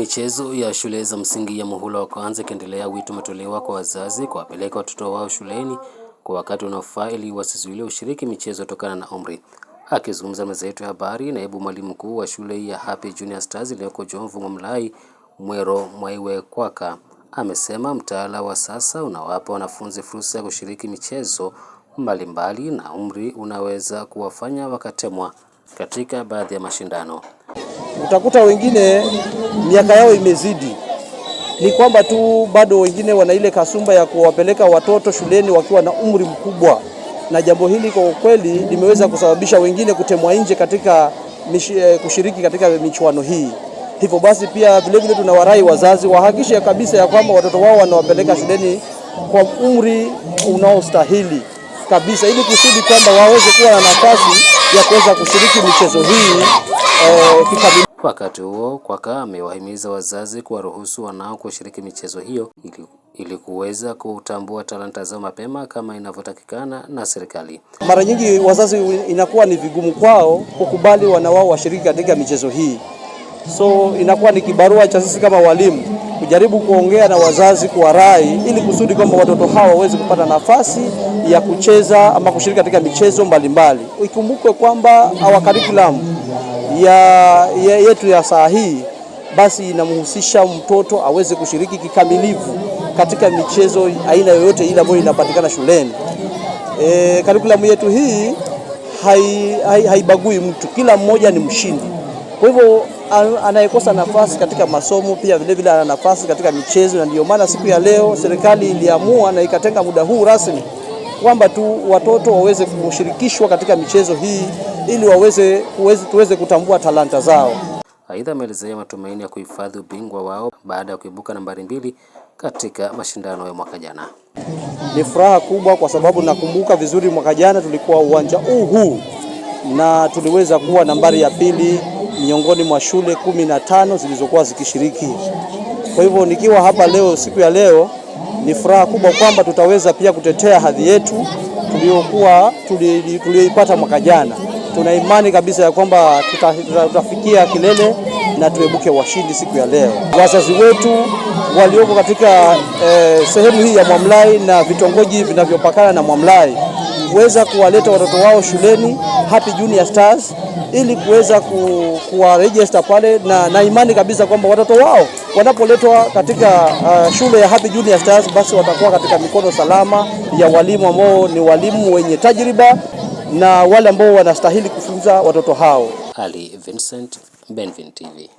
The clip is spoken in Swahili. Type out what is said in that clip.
Michezo ya shule za msingi ya muhula wa kwanza ikiendelea, wito umetolewa kwa wazazi kuwapeleka watoto wao shuleni kwa wakati unaofaa ili wasizuilie ushiriki michezo kutokana na umri. Akizungumza meza yetu ya habari, naibu mwalimu mkuu wa shule ya Happy Junior Stars iliyoko Jomvu Mwamlai, Mwero Mwaiwe Kwaka, amesema mtaala wa sasa unawapa wanafunzi fursa ya kushiriki michezo mbalimbali na umri unaweza kuwafanya wakatemwa katika baadhi ya mashindano. Utakuta wengine miaka yao imezidi, ni kwamba tu bado wengine wana ile kasumba ya kuwapeleka watoto shuleni wakiwa na umri mkubwa, na jambo hili kwa kweli limeweza kusababisha wengine kutemwa nje katika kushiriki katika michuano hii. Hivyo basi pia vile tunawarai wazazi wahakikishe kabisa ya kwamba watoto wao wanawapeleka shuleni kwa umri unaostahili kabisa, ili kusudi kwamba waweze kuwa na nafasi ya kuweza kushiriki michezo hii kikamilifu. Wakati huo, Kwaka amewahimiza wazazi kuwaruhusu wanao kushiriki michezo hiyo ili kuweza kutambua talanta zao mapema kama inavyotakikana na serikali. Mara nyingi wazazi inakuwa ni vigumu kwao kukubali wana wao washiriki katika michezo hii. So inakuwa ni kibarua cha sisi kama walimu kujaribu kuongea na wazazi kuwarai, ili kusudi kwamba watoto hawa waweze kupata nafasi ya kucheza ama kushiriki katika michezo mbalimbali. Ikumbukwe kwamba our curriculum yetu ya saa hii basi inamhusisha mtoto aweze kushiriki kikamilifu katika michezo aina yoyote ile ambayo inapatikana shuleni. Curriculum yetu hii haibagui mtu, kila mmoja ni mshindi. Kwa hivyo anayekosa nafasi katika masomo pia vile ana nafasi katika michezo, na ndio maana siku ya leo serikali iliamua na ikatenga muda huu rasmi kwamba tu watoto waweze kushirikishwa katika michezo hii ili tuweze kutambua talanta zao. Aidha, ameelezea matumaini ya kuhifadhi ubingwa wao baada ya kuibuka nambari 2 katika mashindano ya mwaka jana. Ni furaha kubwa kwa sababu nakumbuka vizuri mwaka jana tulikuwa uwanja huu na tuliweza kuwa nambari ya 2 miongoni mwa shule 15 zilizokuwa zikishiriki. Kwa hivyo nikiwa hapa leo, siku ya leo, ni furaha kubwa kwamba tutaweza pia kutetea hadhi yetu tuliyoipata mwaka jana. Tuna imani kabisa ya kwamba tutafikia kilele na tuebuke washindi siku ya leo. Wazazi wetu walioko katika sehemu hii ya Mwamlai na vitongoji vinavyopakana na Mwamlai kuweza kuwaleta watoto wao shuleni Happy Junior Stars ili kuweza kuwaregister pale, na imani kabisa kwamba watoto wao wanapoletwa katika shule ya Happy Junior Stars basi watakuwa katika mikono salama ya walimu ambao ni walimu wenye tajriba na wale ambao wanastahili kufunza watoto hao. Ali Vincent, Benvin TV.